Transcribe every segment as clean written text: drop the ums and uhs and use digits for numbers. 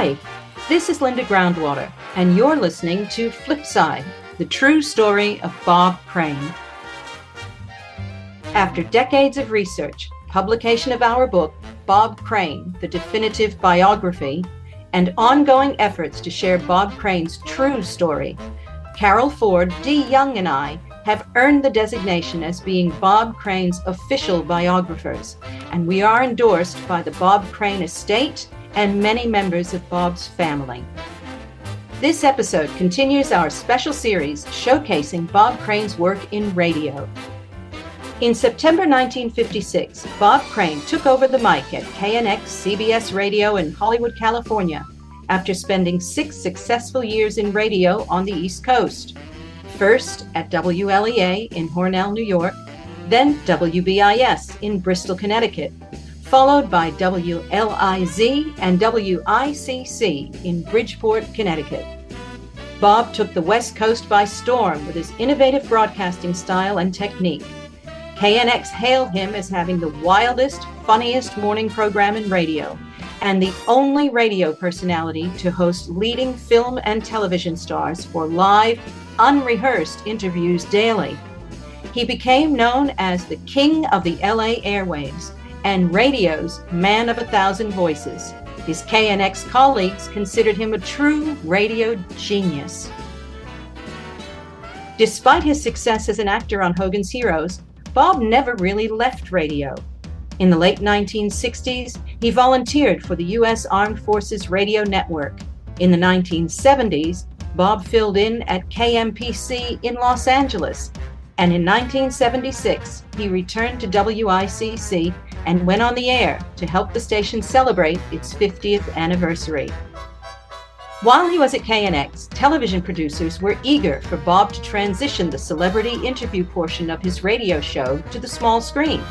Hi, this is Linda Groundwater, and you're listening to Flipside, the true story of Bob Crane. After decades of research, publication of our book, Bob Crane, The Definitive Biography, and ongoing efforts to share Bob Crane's true story, Carol Ford, D. Young, and I have earned the designation as being Bob Crane's official biographers, and we are endorsed by the Bob Crane estate and many members of Bob's family. This episode continues our special series showcasing Bob Crane's work in radio. In September 1956, Bob Crane took over the mic at KNX-CBS Radio in Hollywood, California, after spending 6 successful years in radio on the East Coast. First at WLEA in Hornell, New York, then WBIS in Bristol, Connecticut, followed by WLIZ and WICC in Bridgeport, Connecticut. Bob took the West Coast by storm with his innovative broadcasting style and technique. KNX hailed him as having the wildest, funniest morning program in radio, and the only radio personality to host leading film and television stars for live, unrehearsed interviews daily. He became known as the King of the LA airwaves and radio's Man of 1,000 Voices. His KNX colleagues considered him a true radio genius. Despite his success as an actor on Hogan's Heroes, Bob never really left radio. In the late 1960s, he volunteered for the U.S. Armed Forces Radio Network. In the 1970s, Bob filled in at KMPC in Los Angeles, and in 1976, he returned to WICC and went on the air to help the station celebrate its 50th anniversary. While he was at KNX, television producers were eager for Bob to transition the celebrity interview portion of his radio show to the small screen.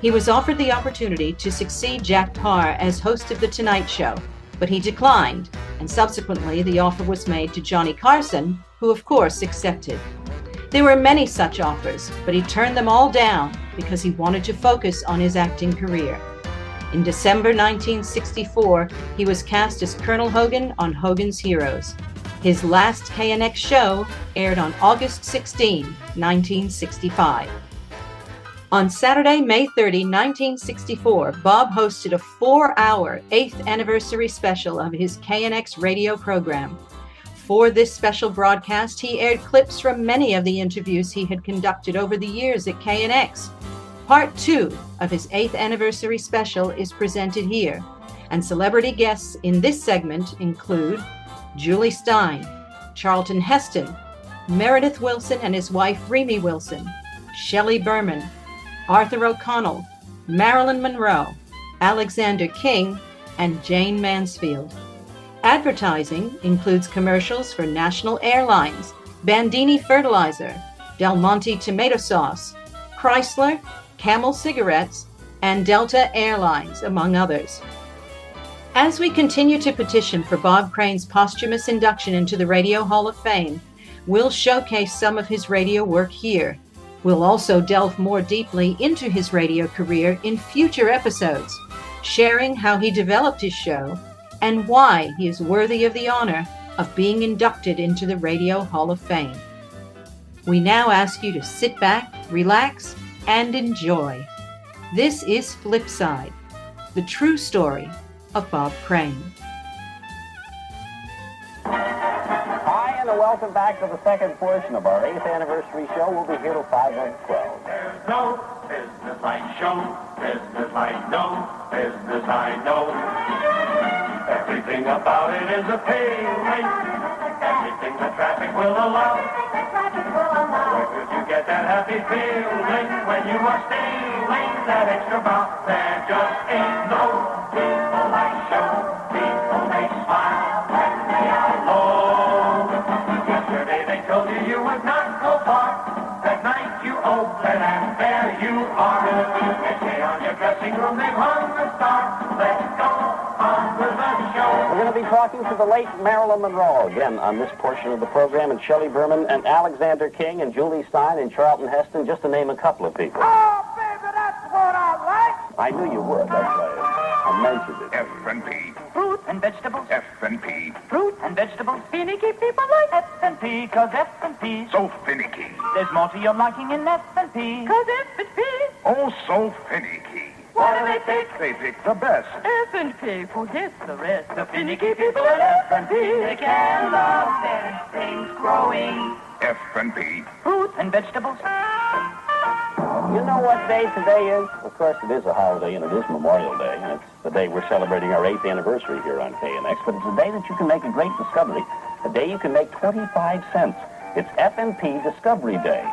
He was offered the opportunity to succeed Jack Paar as host of The Tonight Show, but he declined, and subsequently the offer was made to Johnny Carson, who of course accepted. There were many such offers, but he turned them all down because he wanted to focus on his acting career. In December 1964, he was cast as Colonel Hogan on Hogan's Heroes. His last KNX show aired on August 16, 1965. On Saturday, May 30, 1964, Bob hosted a 4-hour 8th anniversary special of his KNX radio program. For this special broadcast, he aired clips from many of the interviews he had conducted over the years at KNX. Part 2 of his 8th anniversary special is presented here, and celebrity guests in this segment include Jule Styne, Charlton Heston, Meredith Wilson and his wife Rimi Wilson, Shelley Berman, Arthur O'Connell, Marilyn Monroe, Alexander King, and Jayne Mansfield. Advertising includes commercials for National Airlines, Bandini Fertilizer, DelMonte Tomato Sauce, Chrysler, Camel Cigarettes, and Delta Airlines, among others. As we continue to petition for Bob Crane's posthumous induction into the Radio Hall of Fame, we'll showcase some of his radio work here. We'll also delve more deeply into his radio career in future episodes, sharing how he developed his show and why he is worthy of the honor of being inducted into the Radio Hall of Fame. We now ask you to sit back, relax, and enjoy. This is Flipside, the true story of Bob Crane. Hi, and welcome back to the second portion of our 8th anniversary show. We'll be here till 5:12. There's no business like show, business like no business I know. Everything about it is a payment. Everything the traffic will allow. Where could you get that happy feeling when you are stealing that extra bow? There just ain't no people like show. People make smile when they are low. Yesterday they told you you would not go far. That night you open and there you are. They say on your dressing room they've hung a star. Let's go on with the show. We're going to be talking to the late Marilyn Monroe again on this portion of the program, and Shelley Berman and Alexander King and Jule Styne and Charlton Heston, just to name a couple of people. Oh, baby, that's what I like. I knew you would. That's why I mentioned it. F&P. Fruit and vegetables. F&P. Fruit and vegetables. Finicky people like F&P, 'cause F&P. So finicky. There's more to your liking in F&P, 'cause F&P. Oh, so finicky. What do they pick? They pick the best. F&P, forget the rest. The finicky people at F&P, they can love best things growing. F&P. Fruit and vegetables. You know what day today is? Of course, it is a holiday, and it is Memorial Day, and it's the day we're celebrating our 8th anniversary here on KNX, but it's a day that you can make a great discovery, a day you can make 25 cents. It's F&P Discovery Day.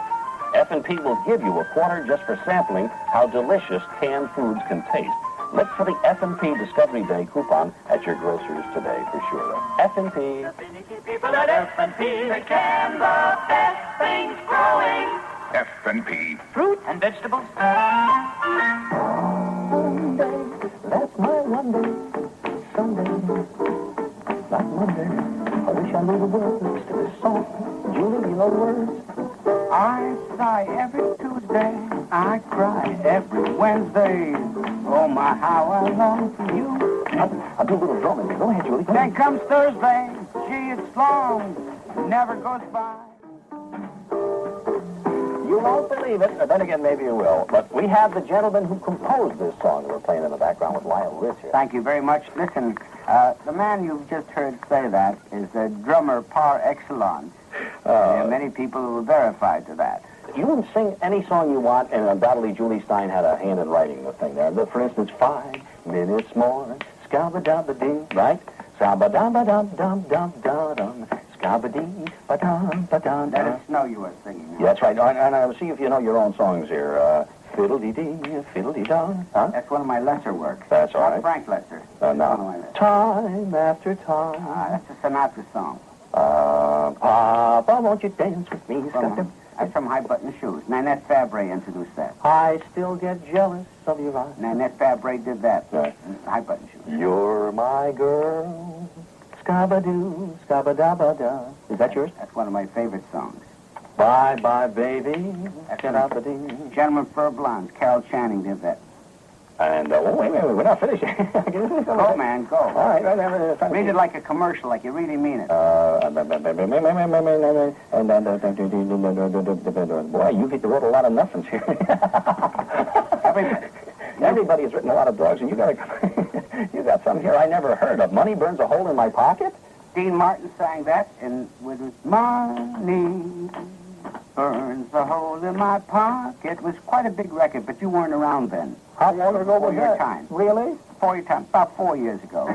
F&P will give you a quarter just for sampling how delicious canned foods can taste. Look for the F&P Discovery Day coupon at your grocer's today, for sure. F&P. The finicky people at F&P, they can love best things growing. F&P. Fruit and vegetables. Sunday, that's my one day. Sunday, not Monday. I wish I knew the words to this song. Julie, you know the words? I sigh every Tuesday, I cry every Wednesday. Oh my, how I long for you. I'll do a little drumming. Go ahead, Julie. Go Then ahead. comes Thursday, gee, it's long, never goes by. You won't believe it, or then again, maybe you will, but we have the gentleman who composed this song we're playing in the background with Lyle Riss here. Thank you very much. Listen, the man you've just heard say that is a drummer par excellence. Many people will verify to that. You can sing any song you want, and undoubtedly Jule Styne had a hand in writing the thing there. For instance, 5 minutes more, scabba-dabba-dee, right? Scabba-dabba-dum-dum-dum-dum-dum, scabba-dee-ba-dum-ba-dum-dum. Let us know you are singing. Yeah, that's right. And I'll see if you know your own songs here. Fiddle-dee-dee, fiddle-dee-dum. Huh? That's one of my lesser works. That's all Not right. Frank Lesser. No. One of my lesser. Time after time. That's a Sinatra song. Papa, won't you dance with me? That's from High Button Shoes. Nanette Fabre introduced that. I still get jealous of your eyes. Nanette Fabre did that. Right. High Button Shoes. You're my girl. Scabba-doo, scabba-dabba-da. Is that yours? That's one of my favorite songs. Bye-bye, baby. Scabba-dee. Gentleman Fur Blondes. Carol Channing did that. And, wait, we're not finished. Go, man, go. All right. Read it like a commercial, like you really mean it. Boy, you've wrote a lot of nothings here. Everybody's written a lot of drugs, and you got something here I never heard of. Money burns a hole in my pocket? Dean Martin sang that, and with his money burns a hole in my pocket. It was quite a big record, but you weren't around then. How long ago was Before your that? time. Really? Before your time. About 4 years ago.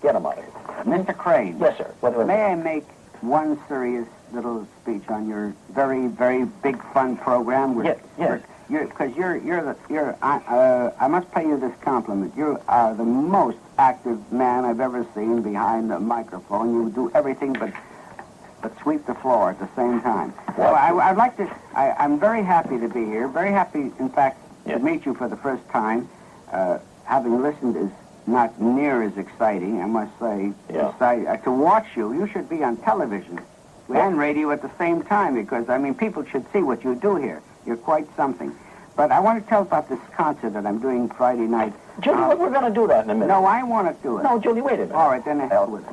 Get him out of here. Mr. Crane. Yes, sir. May I make one serious little speech on your very, very big fun program? Yes. Because I must pay you this compliment. You are the most active man I've ever seen behind the microphone. You do everything but sweep the floor at the same time. Well, I'd like to. I'm very happy to be here. Very happy, in fact, to meet you for the first time. Having listened is not near as exciting, I must say. Yeah. To watch you, you should be on television and radio at the same time, because, I mean, people should see what you do here. You're quite something. But I want to tell about this concert that I'm doing Friday night. Julie, we're going to do that in a minute. No, I want to do it. No, Julie, wait a minute. All right, then the hell with it.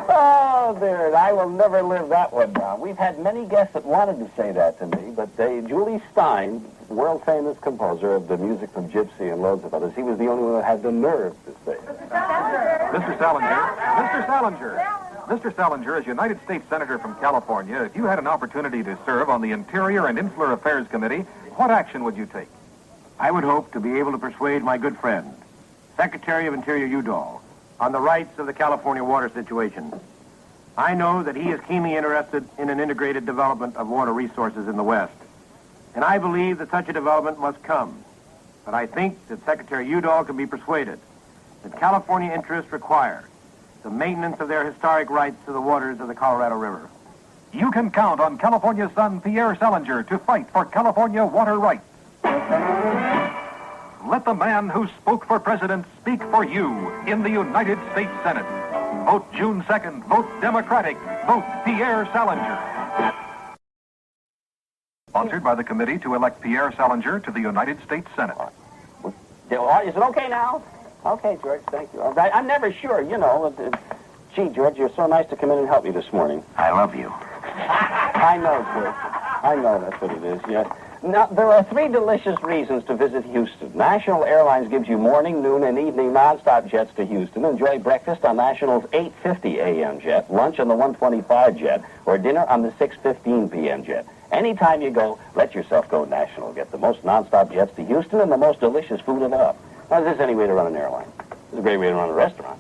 Oh, dear, I will never live that one down. We've had many guests that wanted to say that to me, but Jule Styne, world-famous composer of the music from Gypsy and loads of others, he was the only one that had the nerve to say it. Mr. Salinger. Mr. Salinger. Mr. Salinger, as United States Senator from California, if you had an opportunity to serve on the Interior and Insular Affairs Committee, what action would you take? I would hope to be able to persuade my good friend, Secretary of Interior Udall, on the rights of the California water situation. I know that he is keenly interested in an integrated development of water resources in the West. And I believe that such a development must come. But I think that Secretary Udall can be persuaded that California interests require the maintenance of their historic rights to the waters of the Colorado River. You can count on California's son, Pierre Salinger, to fight for California water rights. Let the man who spoke for president speak for you in the United States Senate. Vote June 2nd. Vote Democratic. Vote Pierre Salinger. Sponsored by the committee to elect Pierre Salinger to the United States Senate. Is it okay now? Okay, George, thank you. I'm never sure, you know. Gee, George, you're so nice to come in and help me this morning. I love you. I know, George. I know that's what it is, yes. Now, there are 3 delicious reasons to visit Houston. National Airlines gives you morning, noon, and evening nonstop jets to Houston. Enjoy breakfast on National's 8:50 a.m. jet, lunch on the 1:25 jet, or dinner on the 6:15 p.m. jet. Anytime you go, let yourself go National. Get the most nonstop jets to Houston and the most delicious food in the hub. Now, is this any way to run an airline? It's a great way to run a restaurant.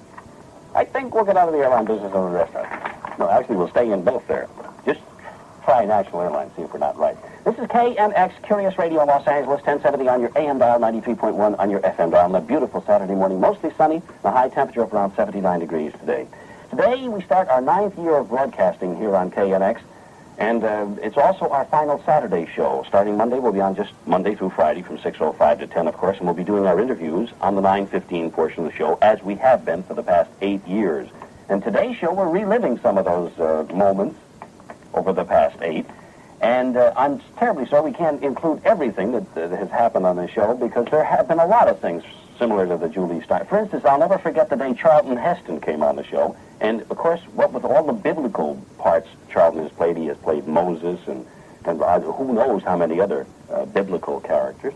I think we'll get out of the airline business and the restaurant. No, actually, we'll stay in both there. Just try National Airlines, see if we're not right. This is KNX Curious Radio in Los Angeles, 1070 on your AM dial, 93.1 on your FM dial. On a beautiful Saturday morning, mostly sunny, a high temperature of around 79 degrees today. Today, we start our 9th year of broadcasting here on KNX, and it's also our final Saturday show. Starting Monday, we'll be on just Monday through Friday from 6:05 to 10, of course, and we'll be doing our interviews on the 9:15 portion of the show, as we have been for the past 8 years. And today's show, we're reliving some of those moments over the past 8. And I'm terribly sorry we can't include everything that has happened on the show, because there have been a lot of things similar to the Jule Styne. For instance, I'll never forget the day Charlton Heston came on the show. And, of course, what with all the biblical parts Charlton has played, he has played Moses and who knows how many other biblical characters.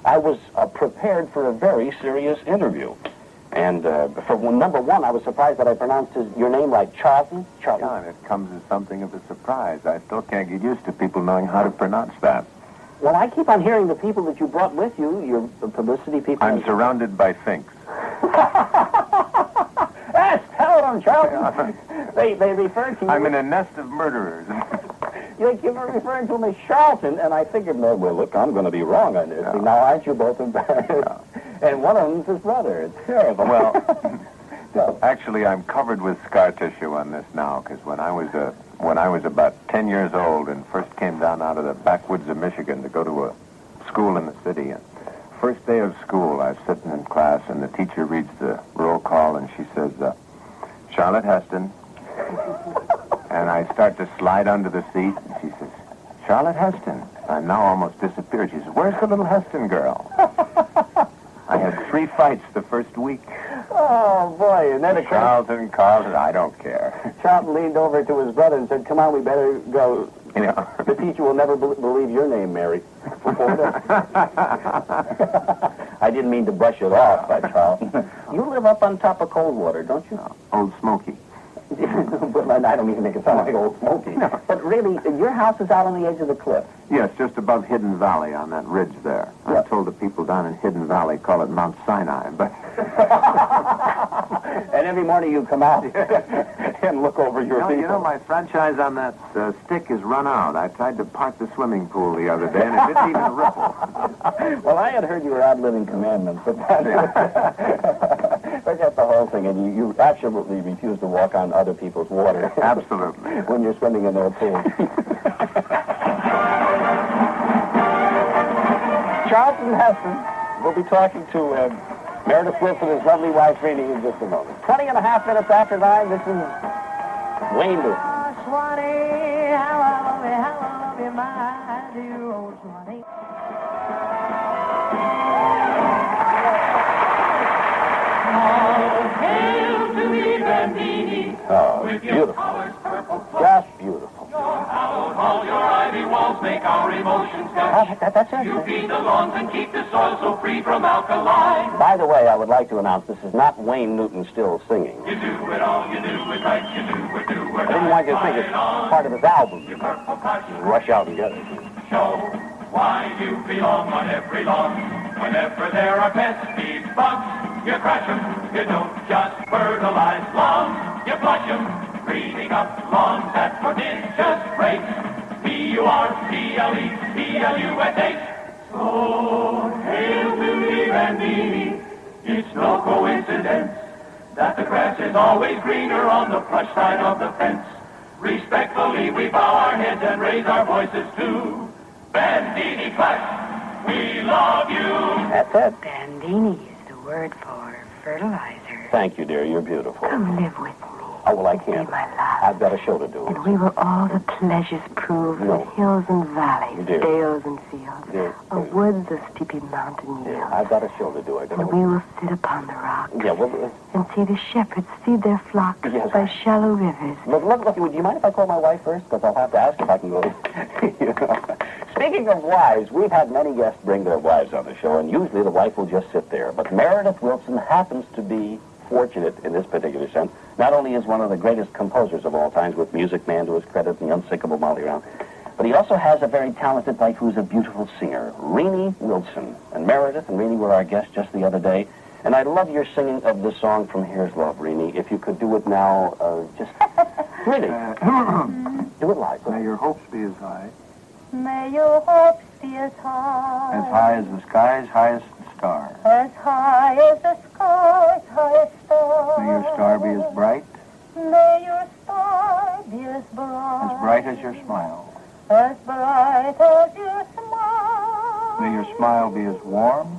I was prepared for a very serious interview. And number one, I was surprised that I pronounced your name right, Charlton. John, it comes as something of a surprise. I still can't get used to people knowing how to pronounce that. Well, I keep on hearing the people that you brought with you, your publicity people. I'm surrounded by finks. Yes, tell them, Charlton. They refer to you. I'm in a nest of murderers. You were referring to him as Charlton, and I figured, well, look, I'm going to be wrong on this. Yeah. See, now, aren't you both embarrassed? Yeah. And one of them's his brother. It's terrible. Well, No. actually, I'm covered with scar tissue on this now, because when I was about 10 years old and first came down out of the backwoods of Michigan to go to a school in the city, and first day of school, I was sitting in class, and the teacher reads the roll call, and she says, Charlotte Heston. And I start to slide under the seat, and she says, Charlotte Heston. I'm now almost disappeared. She says, where's the little Heston girl? I had 3 fights the first week. Oh, boy. And then Carlton, I don't care. Charlton leaned over to his brother and said, come on, we better go. You know. The teacher will never believe your name, Mary. I didn't mean to brush it off, Charlton. You live up on top of Coldwater, don't you? Old Smoky. But I don't mean to make it sound like Old Smoky. No. But really, your house is out on the edge of the cliff. Yes, just above Hidden Valley on that ridge there. Yep. I'm told the people down in Hidden Valley call it Mount Sinai, but... And every morning you come out and look over your people. You know, my franchise on that stick is run out. I tried to park the swimming pool the other day, and it didn't even ripple. Well, I had heard you were outliving commandments, but forget the whole thing, and you absolutely refuse to walk on other people's water. Absolutely. When you're swimming in their pool. Charlton Heston will be talking to Meredith Wilson, his lovely wife, Rimi, in just a moment. 20 and a half minutes after 9, this is Wayne Newton. Oh, Swanee, how I love you, my dear old Swanee. Oh, hail to me, Bandini. Oh, beautiful. Just beautiful. All your ivy walls make our emotions gush. That's it. You feed the lawns and keep the soil so free from alkali. By the way, I would like to announce this is not Wayne Newton still singing. You do it all, you do it right, you do it, do it. I didn't want you to think it's part of his album. Your purple patch Rush out and get it. show why you belong on every lawn. Whenever there are pesky bugs, you crash them. You don't just fertilize lawns, you flush them. Greening up lawns at prodigious rates. P-U-R-C-L-E-P-L-U-S-H. So, hail to me, Bandini. It's no coincidence that the grass is always greener on the plush side of the fence. Respectfully, we bow our heads and raise our voices to Bandini Clash. We love you. That's it. Bandini is the word for fertilizer. Thank you, dear. You're beautiful. Come live with me. Oh, well, I Be can't. my love. I've got a show to do. And we will all the pleasures prove No. with hills and valleys, Dear. dales and fields, Dear. woods of steepy mountain Yeah, yields. I've got a show to do. I got And we will sit upon the rocks Yeah, well, and see the shepherds feed their flocks Yes. by shallow rivers. look, do you mind if I call my wife first? Because I'll have to ask if I can go. You know. Speaking of wives, we've had many guests bring their wives on the show, and usually the wife will just sit there. But Meredith Wilson happens to be fortunate in this particular sense. Not only is one of the greatest composers of all times, with Music Man to his credit and the unsinkable Molly Brown, but he also has a very talented wife who's a beautiful singer, Rimi Wilson. And Meredith and Rimi were our guests just the other day. And I love your singing of the song from Here's Love, Rimi. If you could do it now, just really. Do it live. May your hopes be as high. May your hopes be as high. As high as the sky's highest star. As high as the sky's highest star. May your star be as bright. May your star be as bright. As bright as your smile. As bright as your smile. May your smile be as warm.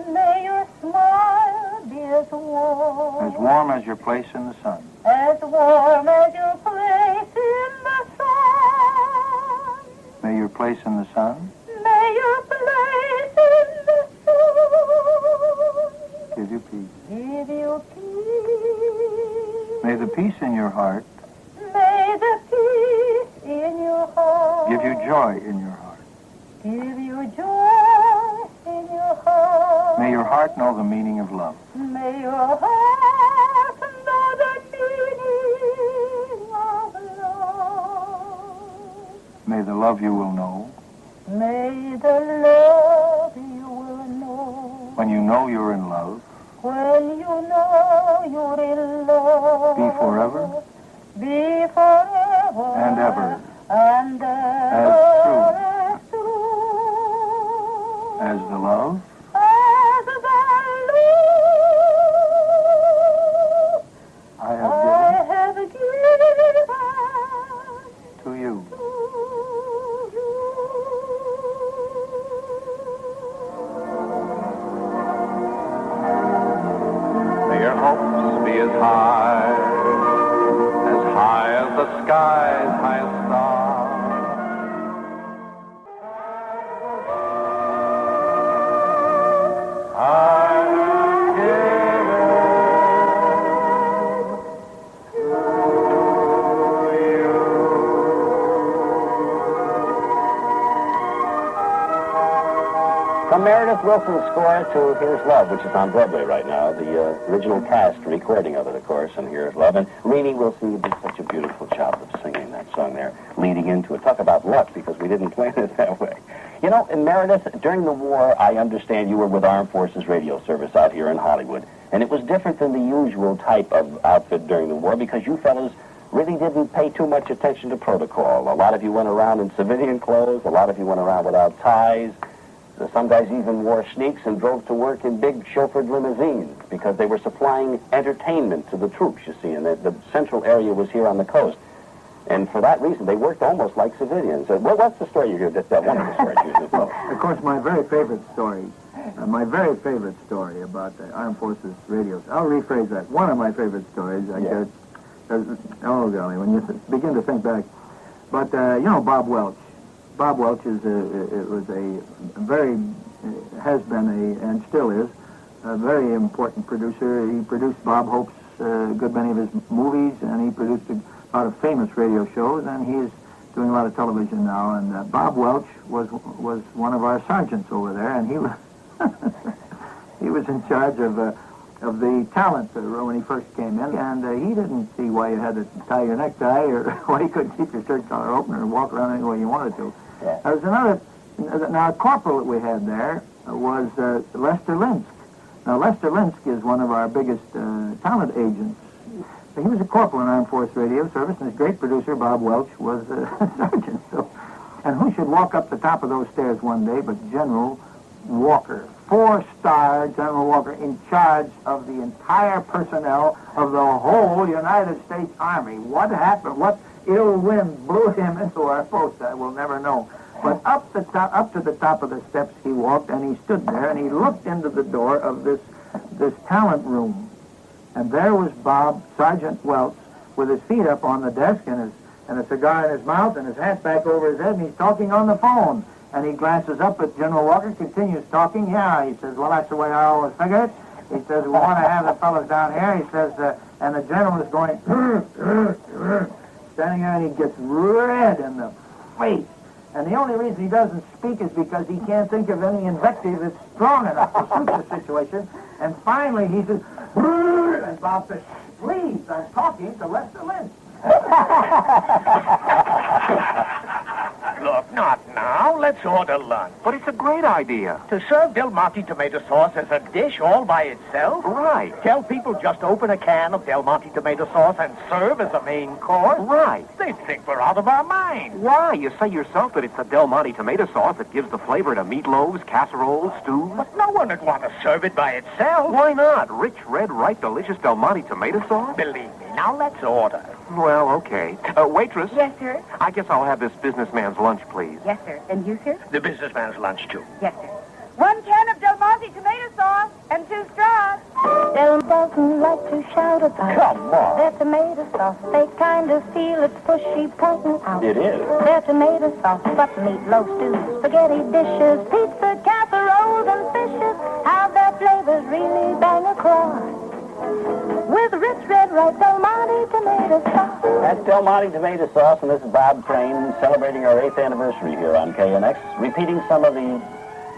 May your smile be as warm. As warm as your place in the sun. As warm as your place in the sun. May your place in the sun May your place in the sun give you peace. give you peace. May the peace in your heart May the peace in your heart give you joy in your heart. give you joy in your heart. May your heart know the meaning of love. May your heart know the meaning of love. May the love you will know May the love you will know when you know you're in love when you know you're in love. be forever Be forever and ever and as true as the love as the love I have I have given given to you. May your hopes be as high as the sky's highest star. I have From Meredith Wilson's score to Here's Love, which is on Broadway right now, the original cast recording of it, of course, and Here's Love. And Rimi Wilson, you did such a beautiful job of singing that song there, leading into it. Talk about luck, because we didn't plan it that way. You know, in Meredith, during the war, I understand you were with Armed Forces Radio Service out here in Hollywood. And it was different than the usual type of outfit during the war, because you fellows really didn't pay too much attention to protocol. A lot of you went around in civilian clothes. A lot of you went around without ties. Some guys even wore sneaks and drove to work in big chauffeured limousines because they were supplying entertainment to the troops, you see, and the central area was here on the coast. And for that reason, they worked almost like civilians. What's the story you hear? That one of the stories you just told? Of course, my very favorite story about the Armed Forces Radio. I'll rephrase that. One of my favorite stories, I guess. Oh, golly, when you begin to think back. But, you know, Bob Welch. Bob Welch has been and still is, a very important producer. He produced Bob Hope's a good many of his movies, and he produced a lot of famous radio shows, and he's doing a lot of television now. And Bob Welch was one of our sergeants over there, and he was he was in charge of the talent when he first came in, and he didn't see why you had to tie your necktie or why you couldn't keep your shirt collar open or walk around any way you wanted to. Yeah. There was another. Now, a corporal that we had there was Lester Linsk. Now, Lester Linsk is one of our biggest talent agents. He was a corporal in Armed Force Radio Service, and his great producer, Bob Welch, was a sergeant. So, and who should walk up the top of those stairs one day but General Walker, 4-star General Walker, in charge of the entire personnel of the whole United States Army. What happened? What ill wind blew him into our post? I will never know. But up to the top of the steps he walked, and he stood there, and he looked into the door of this talent room. And there was Sergeant Welch, with his feet up on the desk and a cigar in his mouth and his hat back over his head, and he's talking on the phone. And he glances up at General Walker, continues talking. Yeah, he says, well, that's the way I always figure it. He says, we want to have the fellows down here. He says, and the general is going, standing there, and he gets red in the face. And the only reason he doesn't speak is because he can't think of any invective that's strong enough to suit the situation. And finally, he says, about the sleeves. I'm talking to Lester Lynch. Look, not now. Let's order lunch. But it's a great idea. To serve DelMonte Tomato Sauce as a dish all by itself? Right. Tell people just open a can of DelMonte Tomato Sauce and serve as a main course? Right. They'd think we're out of our minds. Why? You say yourself that it's the DelMonte Tomato Sauce that gives the flavor to meatloaves, casseroles, stews. But no one would want to serve it by itself. Why not? Rich, red, ripe, delicious DelMonte Tomato Sauce? Believe me. Now let's order. Well, okay. Waitress? Yes, sir. I guess I'll have this businessman's lunch, please. Yes, sir. And you, sir? The businessman's lunch, too. Yes, sir. 1 can of DelMonte tomato sauce and 2 straws. Del doesn't like to shout about Come on. their tomato sauce. They kind of feel it's pushy pointing out. It is. Their tomato sauce, but meatloaf stews, spaghetti dishes, pizza casseroles, and fishes. How their flavors really bang across. With rich red ripe DelMonte tomato sauce. That's DelMonte Tomato Sauce, and this is Bob Crane celebrating our 8th anniversary here on KNX, repeating some of the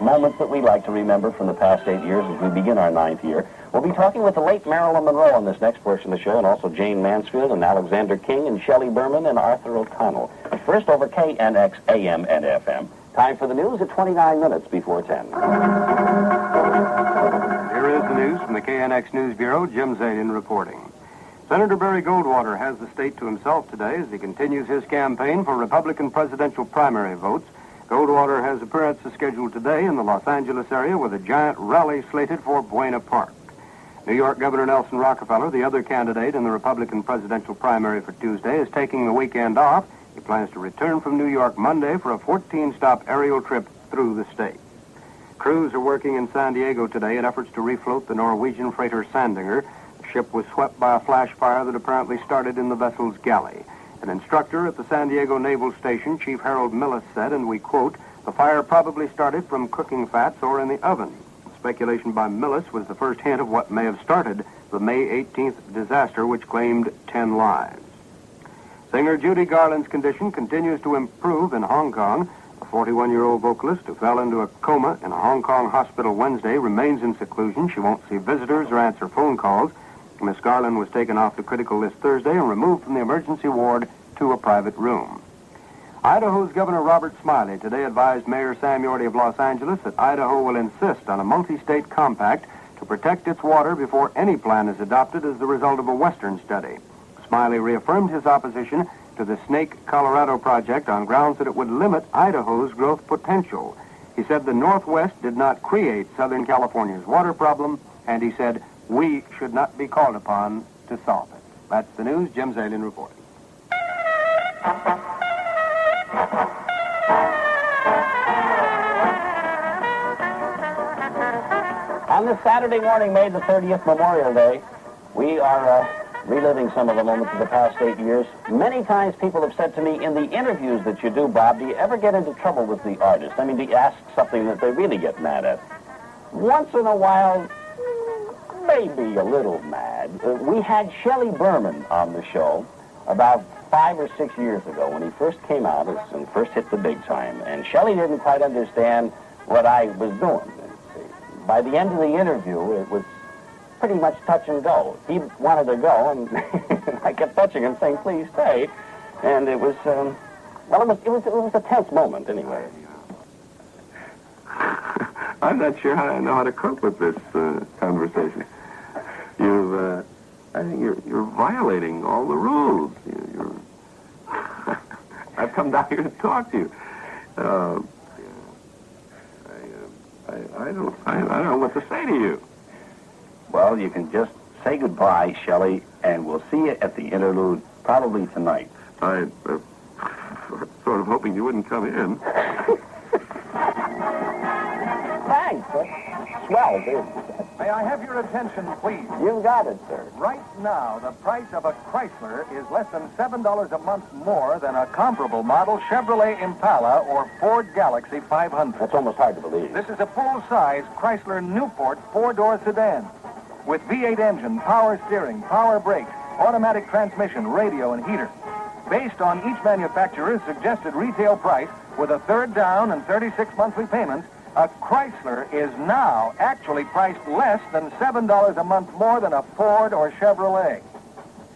moments that we like to remember from the past 8 years as we begin our 9th year. We'll be talking with the late Marilyn Monroe on this next portion of the show, and also Jayne Mansfield and Alexander King and Shelley Berman and Arthur O'Connell. But first, over KNX AM and FM. Time for the news at 29 minutes before 10. Here is the news from the KNX News Bureau. Jim Zanin reporting. Senator Barry Goldwater has the state to himself today as he continues his campaign for Republican presidential primary votes. Goldwater has appearances scheduled today in the Los Angeles area with a giant rally slated for Buena Park. New York Governor Nelson Rockefeller, the other candidate in the Republican presidential primary for Tuesday, is taking the weekend off. He plans to return from New York Monday for a 14-stop aerial trip through the state. Crews are working in San Diego today in efforts to refloat the Norwegian freighter Sandinger. The ship was swept by a flash fire that apparently started in the vessel's galley. An instructor at the San Diego Naval Station, Chief Harold Millis, said, and we quote, "The fire probably started from cooking fats or in the oven." Speculation by Millis was the first hint of what may have started the May 18th disaster, which claimed 10 lives. Singer Judy Garland's condition continues to improve in Hong Kong. A 41-year-old vocalist who fell into a coma in a Hong Kong hospital Wednesday remains in seclusion. She won't see visitors or answer phone calls. Miss Garland was taken off the critical list Thursday and removed from the emergency ward to a private room. Idaho's Governor Robert Smiley today advised Mayor Sam Yorty of Los Angeles that Idaho will insist on a multi-state compact to protect its water before any plan is adopted as the result of a Western study. Smiley reaffirmed his opposition to the Snake, Colorado project on grounds that it would limit Idaho's growth potential. He said the Northwest did not create Southern California's water problem, and he said we should not be called upon to solve it. That's the news. Jim Zanin reporting. On this Saturday morning, May the 30th, Memorial Day, we are reliving some of the moments of the past 8 years. Many times people have said to me, in the interviews that you do, Bob, do you ever get into trouble with the artist? I mean, do you ask something that they really get mad at? Once in a while, maybe a little mad. We had Shelley Berman on the show about 5 or 6 years ago when he first came out and first hit the big time. And Shelley didn't quite understand what I was doing. By the end of the interview, it was pretty much touch and go. He wanted to go, and I kept touching him, saying, "Please stay." And it was, it was a tense moment, anyway. I'm not sure how I know how to cope with this conversation. I think you're violating all the rules. I've come down here to talk to you. I don't know what to say to you. Well, you can just say goodbye, Shelley, and we'll see you at the interlude probably tonight. I sort of hoping you wouldn't come in. Thanks. 12. May I have your attention, please? You got it, sir. Right now, the price of a Chrysler is less than $7 a month more than a comparable model Chevrolet Impala or Ford Galaxy 500. That's almost hard to believe. This is a full-size Chrysler Newport four-door sedan with V8 engine, power steering, power brakes, automatic transmission, radio, and heater. Based on each manufacturer's suggested retail price with a third down and 36 monthly payments, a Chrysler is now actually priced less than $7 a month more than a Ford or Chevrolet.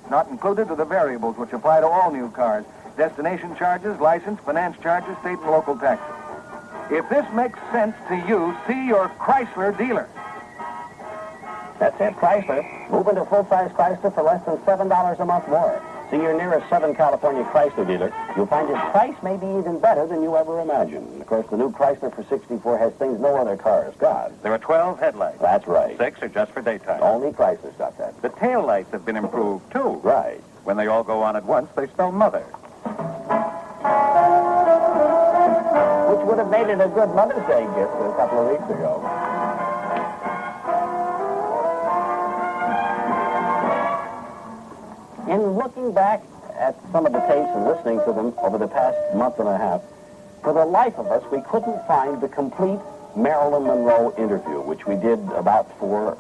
Not included are the variables which apply to all new cars: destination charges, license, finance charges, state and local taxes. If this makes sense to you, see your Chrysler dealer. That's it, Chrysler. Move into full-size Chrysler for less than $7 a month more. See your nearest Southern California Chrysler dealer. You'll find his price may be even better than you ever imagined. And of course, the new Chrysler for 64 has things no other car has got. There are 12 headlights. That's right. 6 are just for daytime. Only Chrysler's got that. The tail lights have been improved, too. Right. When they all go on at once, they spell mother. Which would have made it a good Mother's Day gift a couple of weeks ago. In looking back at some of the tapes and listening to them over the past month and a half, for the life of us, we couldn't find the complete Marilyn Monroe interview, which we did about 4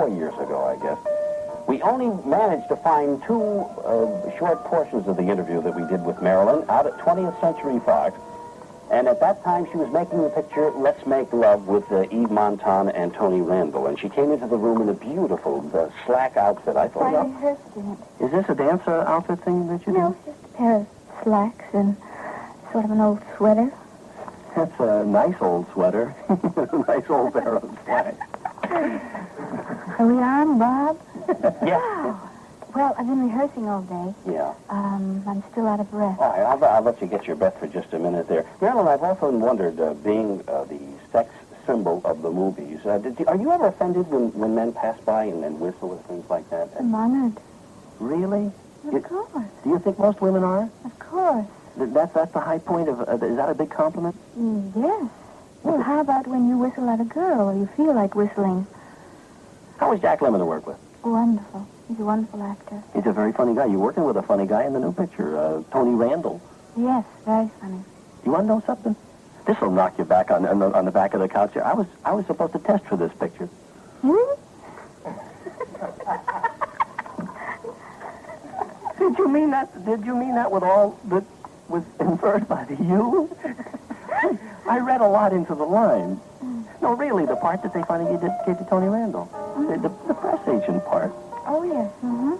years ago, I guess. We only managed to find 2 short portions of the interview that we did with Marilyn out at 20th Century Fox. And at that time, she was making the picture Let's Make Love with Eve Montan and Tony Randall. And she came into the room in a beautiful slack outfit. I thought, Charlton Heston. is this a dance outfit thing that you do? No, it's just a pair of slacks and sort of an old sweater. That's a nice old sweater. Nice old pair of slacks. Are we on, Bob? Yeah. Wow. Well, I've been rehearsing all day. Yeah. I'm still out of breath. All right, I'll let you get your breath for just a minute there. Marilyn, I've often wondered, being the sex symbol of the movies, are you ever offended when men pass by and whistle and things like that? I'm honored. Really? Of course. Do you think most women are? Of course. That's the high point of, is that a big compliment? Yes. Well, how about when you whistle at a girl or you feel like whistling? How was Jack Lemmon to work with? Wonderful. He's a wonderful actor. He's a very funny guy. You're working with a funny guy in the new picture, Tony Randall. Yes, very funny. You want to know something? This will knock you back on the back of the couch here. I was supposed to test for this picture. Hmm? Did you mean that with all that was inferred by the you? I read a lot into the lines. No, really, the part that they finally gave to Tony Randall. The press agent part. Oh, yes. Mm-hmm.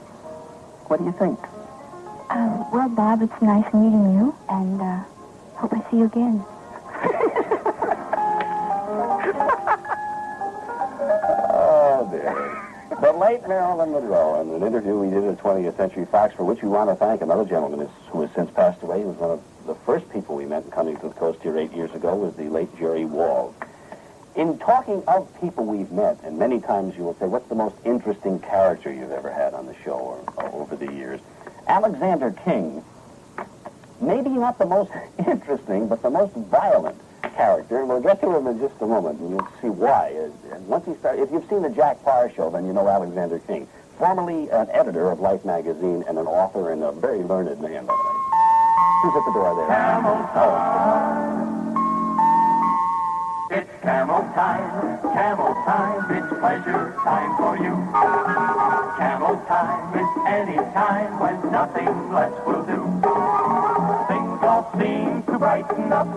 What do you think? Well, Bob, it's nice meeting you, and hope I see you again. Oh, dear. The late Marilyn Monroe, in an interview we did at 20th Century Fox, for which we want to thank another gentleman who has since passed away. He was one of the first people we met in coming to the coast here 8 years ago, was the late Jerry Wald. In talking of people we've met, and many times you will say, what's the most interesting character you've ever had on the show or over the years? Alexander King, maybe not the most interesting, but the most violent character. And we'll get to him in just a moment, and you'll see why. And once he starts, if you've seen the Jack Parr Show, then you know Alexander King. Formerly an editor of Life magazine and an author and a very learned man, by the way. Who's at the door there? It's camel time, it's pleasure time for you. Camel time is any time when nothing less will do. Things all seem to brighten up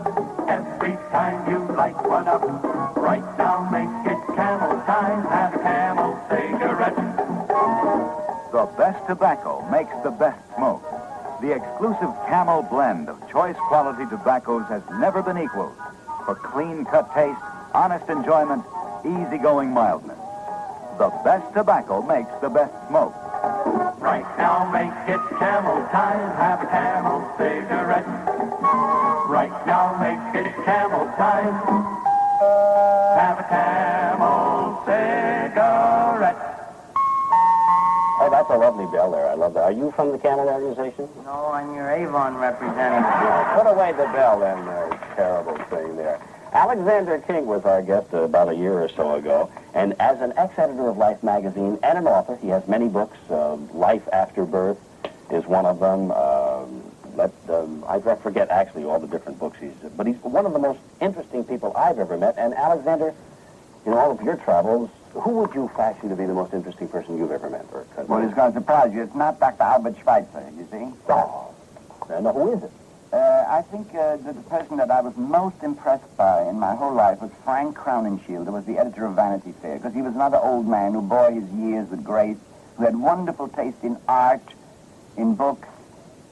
every time you light one up. Right now make it camel time, have a Camel cigarette. The best tobacco makes the best smoke. The exclusive Camel blend of choice quality tobaccos has never been equaled. For clean-cut taste, honest enjoyment, easygoing mildness. The best tobacco makes the best smoke. Right now make it camel time, have a Camel cigarette. Right now make it camel time, have a Camel cigarette. Oh, that's a lovely bell there. I love that. Are you from the Camel organization? No, I'm your Avon representative. Yeah, put away the bell then, terrible thing there. Alexander King was our guest about a year or so ago, and as an ex-editor of Life magazine and an author, he has many books. Life After Birth is one of them. I forget actually all the different books but he's one of the most interesting people I've ever met. And Alexander, in all of your travels, who would you fashion to be the most interesting person you've ever met? Well, it's going to surprise you. It's not Dr. Albert Schweitzer, you see. Oh, no, who is it? I think the person that I was most impressed by in my whole life was Frank Crowninshield, who was the editor of Vanity Fair, because he was another old man who bore his years with grace, who had wonderful taste in art, in books,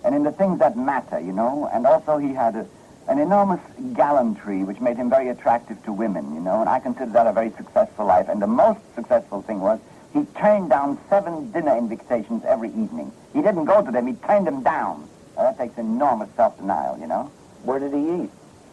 and in the things that matter, you know. And also he had an enormous gallantry, which made him very attractive to women, you know. And I consider that a very successful life. And the most successful thing was he turned down 7 dinner invitations every evening. He didn't go to them, he turned them down. That takes enormous self-denial, you know. Where did he eat?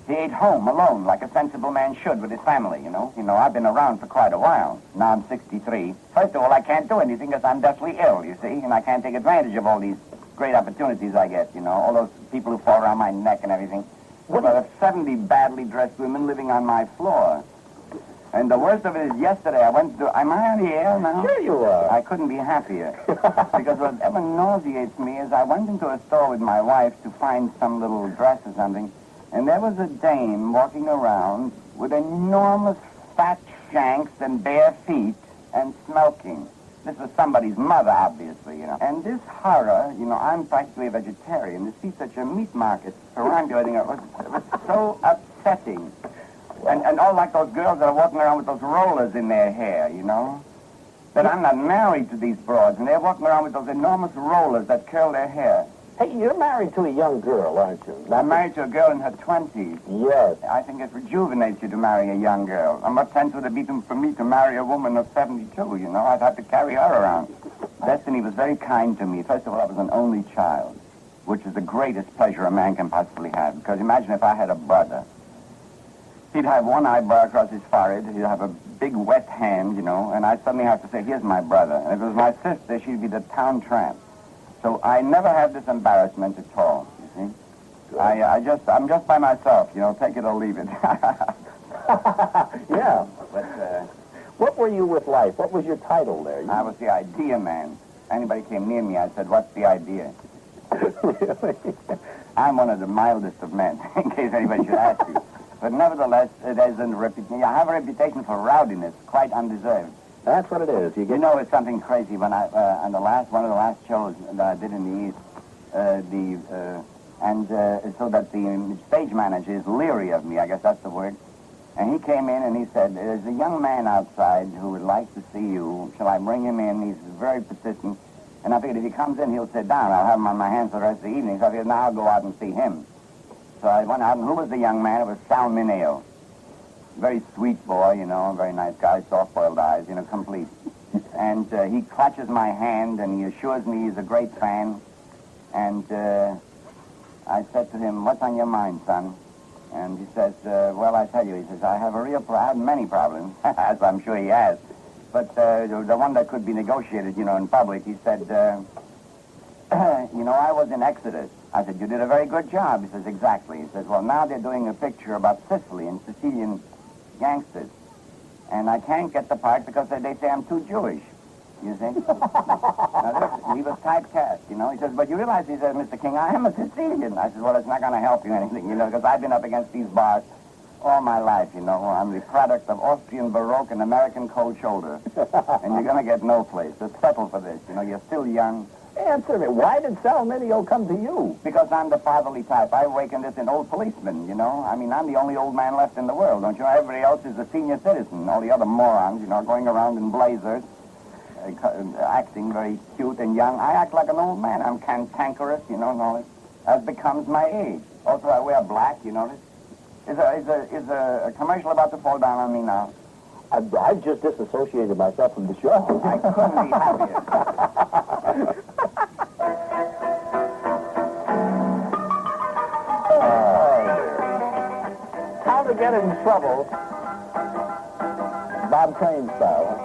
He ate home, alone, like a sensible man should with his family, you know. You know, I've been around for quite a while. Now I'm 63. First of all, I can't do anything because I'm deathly ill, you see, and I can't take advantage of all these great opportunities I get, you know, all those people who fall around my neck and everything. Well, there are 70 badly dressed women living on my floor. And the worst of it is yesterday I went to... Am I on the air now? Sure you are. I couldn't be happier. Because whatever nauseates me is I went into a store with my wife to find some little dress or something, and there was a dame walking around with enormous fat shanks and bare feet and smoking. This was somebody's mother, obviously, you know. And this horror, you know, I'm practically a vegetarian. To see such a meat market perambulating, it was so upsetting. And all like those girls that are walking around with those rollers in their hair, you know. But I'm not married to these broads, and they're walking around with those enormous rollers that curl their hair. Hey, you're married to a young girl, aren't you? I'm married to a girl in her 20s. Yes. I think it rejuvenates you to marry a young girl. And what sense would it be for me to marry a woman of 72, you know? I'd have to carry her around. Destiny was very kind to me. First of all, I was an only child, which is the greatest pleasure a man can possibly have. Because imagine if I had a brother. He'd have one eyebrow across his forehead, he'd have a big wet hand, you know, and I'd suddenly have to say, here's my brother. And if it was my sister, she'd be the town tramp. So I never had this embarrassment at all, you see. I'm just by myself, you know, take it or leave it. Yeah. But, what were you with Life? What was your title there? I was the idea man. Anybody came near me, I said, what's the idea? Really? I'm one of the mildest of men, in case anybody should ask you. But nevertheless, I have a reputation for rowdiness, quite undeserved. That's what it is. You know, it's something crazy. When I on one of the last shows that I did in the East, so that the stage manager is leery of me. I guess that's the word. And he came in and he said, "There's a young man outside who would like to see you. Shall I bring him in? He's very persistent." And I figured if he comes in, he'll sit down. I'll have him on my hands for the rest of the evening. So I figured, now I'll go out and see him. So I went out, and who was the young man? It was Sal Mineo. Very sweet boy, you know, very nice guy, soft-boiled eyes, you know, complete. And he clutches my hand, and he assures me he's a great fan. And I said to him, what's on your mind, son? And he says, well, I tell you, he says, I have many problems, as I'm sure he has. But the one that could be negotiated, you know, in public, he said, you know, I was in Exodus. I said, you did a very good job. He says, exactly. He says, well, now they're doing a picture about Sicily and Sicilian gangsters. And I can't get the part because they say I'm too Jewish. You see? Now, he was typecast, you know. He says, but you realize, he says, Mr. King, I am a Sicilian. I said, well, it's not going to help you anything, you know, because I've been up against these bars all my life, you know. I'm the product of Austrian Baroque and American cold shoulder. And you're going to get no place. Just settle for this. You know, you're still young. Answer me. Why did Sal Mineo come to you? Because I'm the fatherly type. I awakened this in old policemen, you know. I mean, I'm the only old man left in the world, don't you know? Everybody else is a senior citizen. All the other morons, you know, going around in blazers, acting very cute and young. I act like an old man. I'm cantankerous, you know, and all this, as becomes my age. Also, I wear black, you notice. Is a commercial about to fall down on me now? I've just disassociated myself from the show. I couldn't be happier. How to get in trouble, Bob Crane style.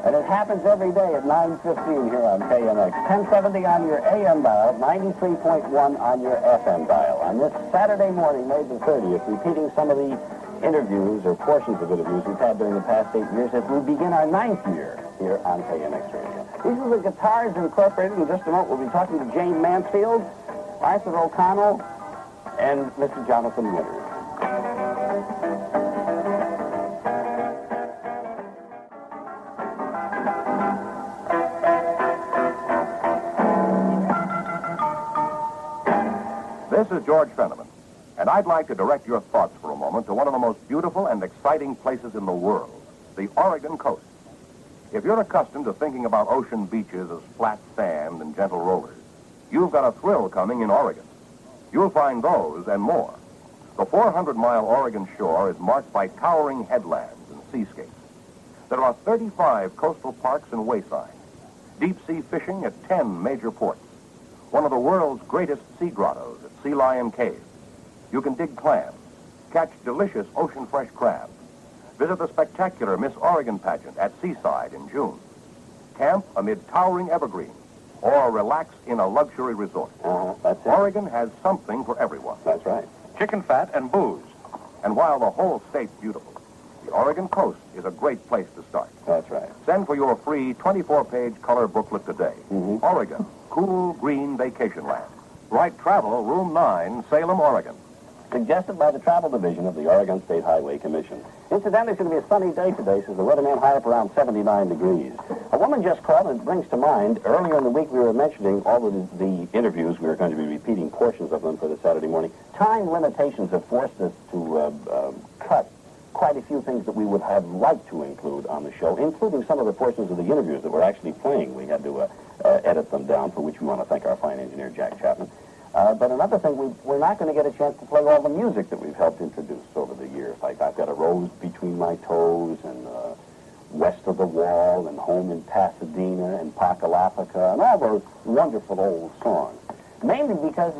And it happens every day at 9:15 here on KNX. 1070 on your AM dial, 93.1 on your FM dial. On this Saturday morning, May the 30th, repeating some of the interviews or portions of interviews we've had during the past 8 years as we begin our 9th year here on KNX Radio. These are the Guitars Incorporated. In just a moment, we'll be talking to Jayne Mansfield, Arthur O'Connell, and Mr. Jonathan Winters. This is George Fenneman, and I'd like to direct your thoughts for a moment to one of the most beautiful and exciting places in the world, the Oregon coast. If you're accustomed to thinking about ocean beaches as flat sand and gentle rollers, you've got a thrill coming in Oregon. You'll find those and more. The 400-mile Oregon shore is marked by towering headlands and seascapes. There are 35 coastal parks and waysides, deep-sea fishing at 10 major ports, one of the world's greatest sea grottos at Sea Lion Cave. You can dig clams, catch delicious ocean-fresh crabs, visit the spectacular Miss Oregon pageant at Seaside in June, camp amid towering evergreens, or relax in a luxury resort. That's it. Oregon has something for everyone. That's right. Chicken fat and booze. And while the whole state's beautiful, the Oregon coast is a great place to start. That's right. Send for your free 24-page color booklet today. Oregon, cool, green vacation land. Write travel, room 9, Salem, Oregon. Suggested by the Travel Division of the Oregon State Highway Commission. Incidentally, it's going to be a sunny day today, says the weatherman, high up around 79 degrees. A woman just called, and it brings to mind, earlier in the week we were mentioning all of the interviews. We were going to be repeating portions of them for the Saturday morning. Time limitations have forced us to cut quite a few things that we would have liked to include on the show, including some of the portions of the interviews that we're actually playing. We had to edit them down, for which we want to thank our fine engineer, Jack Chapman. But another thing, we're not going to get a chance to play all the music that we've helped introduce over the years. Like I've Got a Rose Between My Toes, and West of the Wall, and Home in Pasadena, and Pakalapaka, and all those wonderful old songs. Mainly because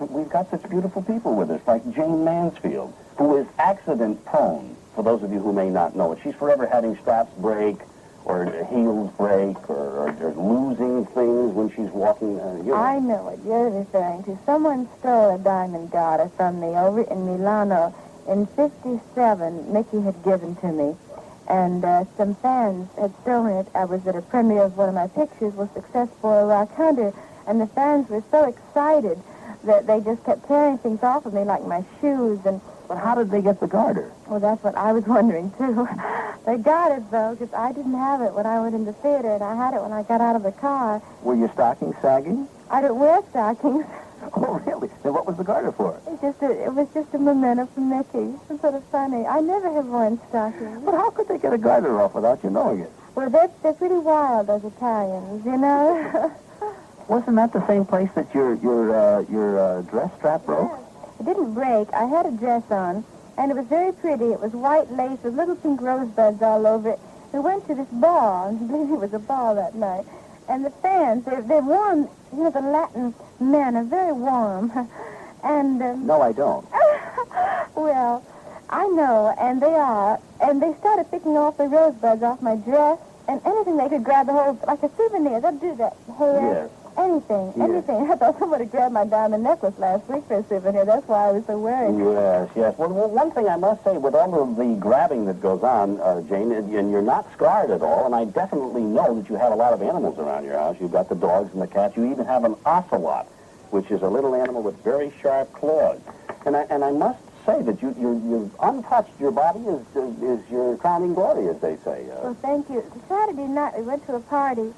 we've got such beautiful people with us, like Jayne Mansfield, who is accident prone, for those of you who may not know it. She's forever having straps break, or heels break, or losing things when she's walking. I know what you're referring to. Someone stole a diamond garter from me over in Milano in '57. Mickey had given to me, and some fans had stolen it. I was at a premiere of one of my pictures with Success for a Rock Hunter, and the fans were so excited that they just kept tearing things off of me, like my shoes. And But how did they get the garter? well, that's what I was wondering too. They got it though, because I didn't have it when I went in the theater, and I had it when I got out of the car. Were your stockings sagging? I don't wear stockings. Oh, really? Then what was the garter for? It was just a memento from Mickey. It's sort of funny. I never have worn stockings. But how could they get a garter off without you knowing it? Well, they're pretty wild, those Italians, you know. Wasn't that the same place that your dress strap broke? It didn't break. I had a dress on, and it was very pretty. It was white lace with little pink rosebuds all over it. We went to this ball, and I believe it was a ball that night. And the fans, they're warm. You know, the Latin men are very warm. And No, I don't. well, I know, and they are. And they started picking off the rosebuds off my dress, and anything they could grab the whole, like a souvenir. They'll do that. Hair. Yes. Anything, Yes. anything. I thought somebody grabbed my diamond necklace last week for a souvenir. That's why I was so worried. Yes. Well, one thing I must say, with all of the grabbing that goes on, Jayne, and you're not scarred at all, and I definitely know that you have a lot of animals around your house. You've got the dogs and the cats. You even have an ocelot, which is a little animal with very sharp claws. And I must say that you've untouched. Your body is your crowning glory, as they say. Well, thank you. Saturday night we went to a party,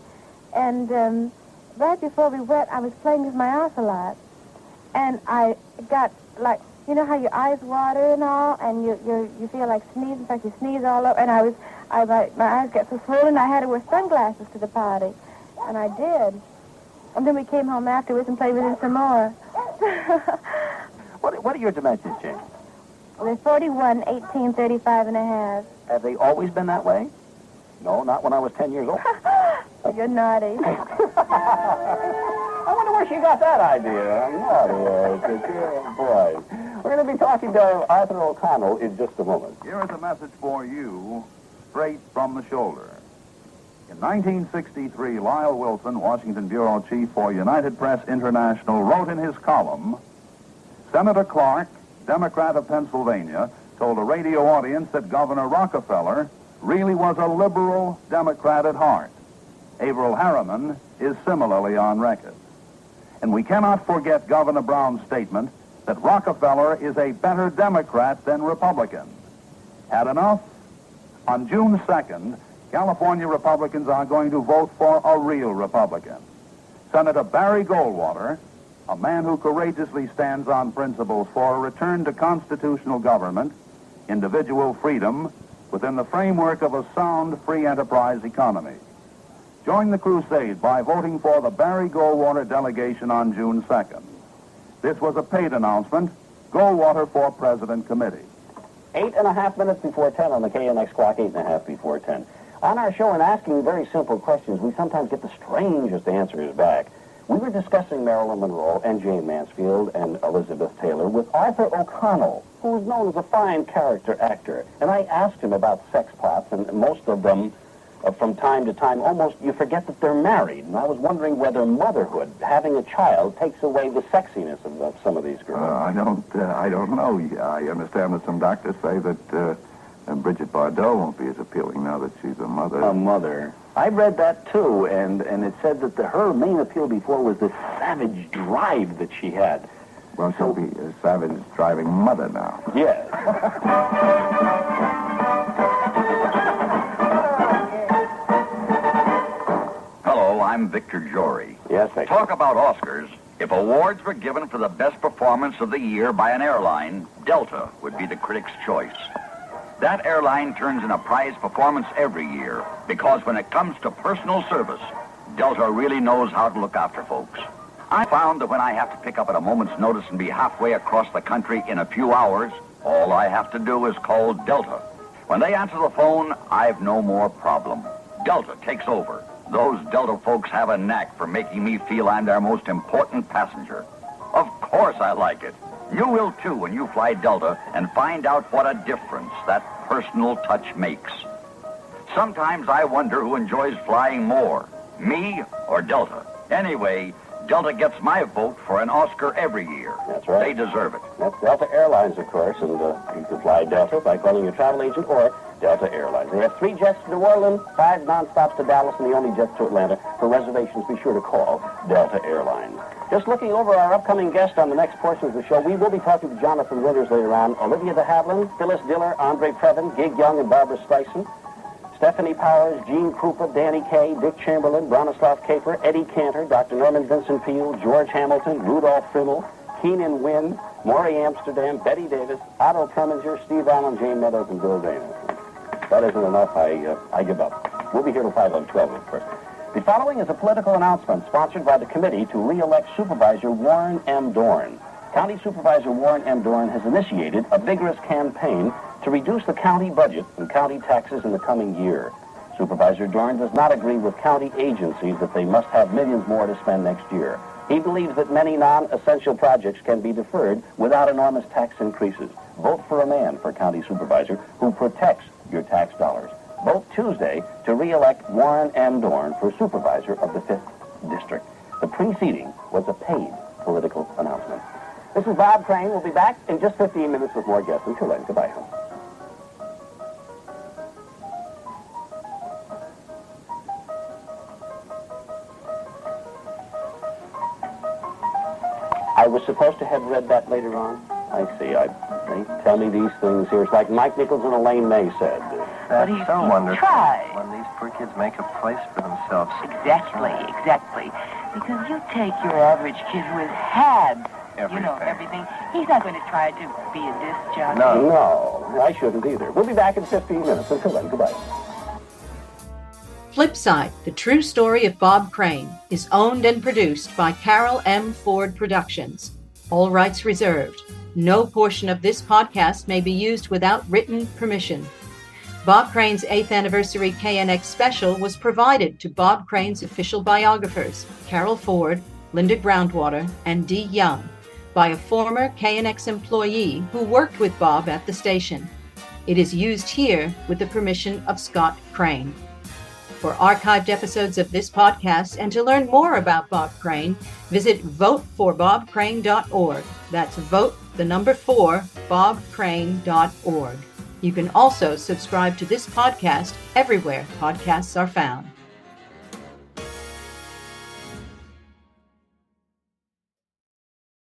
and right before we went, I was playing with my ocelot, and I got, like, you know how your eyes water and all, and you feel like sneezing, in fact you sneeze all over, and my eyes got so swollen I had to wear sunglasses to the party, and I did. And then we came home afterwards and played with him some more. What are your dimensions, Jane? They're 41, 18, 35 and a half. Have they always been that way? No, not when I was 10 years old. You're naughty. I wonder where she got that idea. I'm naughty. Boy. We're going to be talking to Arthur O'Connell in just a moment. Here is a message for you, straight from the shoulder. In 1963, Lyle Wilson, Washington Bureau Chief for United Press International, wrote in his column, Senator Clark, Democrat of Pennsylvania, told a radio audience that Governor Rockefeller really was a liberal Democrat at heart. Averell Harriman is similarly on record. And we cannot forget Governor Brown's statement that Rockefeller is a better Democrat than Republican. Had enough? On June 2nd, California Republicans are going to vote for a real Republican. Senator Barry Goldwater, a man who courageously stands on principles for a return to constitutional government, individual freedom, within the framework of a sound free enterprise economy. Join the crusade by voting for the Barry Goldwater delegation on June 2nd. This was a paid announcement. Goldwater for President Committee. 8.5 minutes before 10 on the KNX clock, 8.5 before 10. On our show, in asking very simple questions, we sometimes get the strangest answers back. We were discussing Marilyn Monroe and Jayne Mansfield and Elizabeth Taylor with Arthur O'Connell, who is known as a fine character actor. And I asked him about sex plots, and most of them, from time to time, almost you forget that they're married. And I was wondering whether motherhood, having a child, takes away the sexiness of some of these girls. I don't know. I understand that some doctors say that Bridget Bardot won't be as appealing now that she's a mother. A mother. I read that too, and it said that her main appeal before was the savage drive that she had. Well, she'll be a savage driving mother now. Yes. Hello, I'm Victor Jory. Yes, Victor. Talk about Oscars. If awards were given for the best performance of the year by an airline, Delta would be the critics' choice. That airline turns in a prize performance every year because when it comes to personal service, Delta really knows how to look after folks. I found that when I have to pick up at a moment's notice and be halfway across the country in a few hours, all I have to do is call Delta. When they answer the phone, I've no more problem. Delta takes over. Those Delta folks have a knack for making me feel I'm their most important passenger. Of course I like it. You will, too, when you fly Delta and find out what a difference that personal touch makes. Sometimes I wonder who enjoys flying more, me or Delta. Anyway, Delta gets my vote for an Oscar every year. That's right. They deserve it. That's Delta Airlines, of course, and you can fly Delta by calling your travel agent or Delta Airlines. They have 3 jets to New Orleans, 5 non-stops to Dallas, and the only jets to Atlanta. For reservations, be sure to call Delta Airlines. Just looking over our upcoming guest on the next portion of the show, we will be talking to Jonathan Winters later on, Olivia de Havilland, Phyllis Diller, Andre Previn, Gig Young, and Barbara Streisand, Stephanie Powers, Gene Krupa, Danny Kaye, Dick Chamberlain, Bronislaw Kafer, Eddie Cantor, Dr. Norman Vincent Peale, George Hamilton, Rudolph Frimmel, Keenan Wynn, Maury Amsterdam, Betty Davis, Otto Preminger, Steve Allen, Jane Meadows, and Bill Dana. That isn't enough. I give up. We'll be here till 5:12, of course. The following is a political announcement sponsored by the committee to re-elect Supervisor Warren M. Dorn. County Supervisor Warren M. Dorn has initiated a vigorous campaign to reduce the county budget and county taxes in the coming year. Supervisor Dorn does not agree with county agencies that they must have millions more to spend next year. He believes that many non-essential projects can be deferred without enormous tax increases. Vote for a man for county supervisor who protects your tax dollars. Vote Tuesday to re-elect Warren M. Dorn for supervisor of the 5th District. The preceding was a paid political announcement. This is Bob Crane. We'll be back in just 15 minutes with more guests. Until then, goodbye, hon. I was supposed to have read that later on. I see. They tell me these things here. It's like Mike Nichols and Elaine May said. But he's so wonderful try. when these poor kids make a place for themselves. Exactly. Because you take your average kid who has had, everything. He's not going to try to be a disc jockey. No, I shouldn't either. We'll be back in 15 minutes. Until then, goodbye. Flipside, the true story of Bob Crane, is owned and produced by Carol M. Ford Productions. All rights reserved. No portion of this podcast may be used without written permission. Bob Crane's 8th anniversary KNX special was provided to Bob Crane's official biographers, Carol Ford, Linda Groundwater, and Dee Young, by a former KNX employee who worked with Bob at the station. It is used here with the permission of Scott Crane. For archived episodes of this podcast and to learn more about Bob Crane, visit voteforbobcrane.org. That's vote, the number 4, bobcrane.org. You can also subscribe to this podcast everywhere podcasts are found.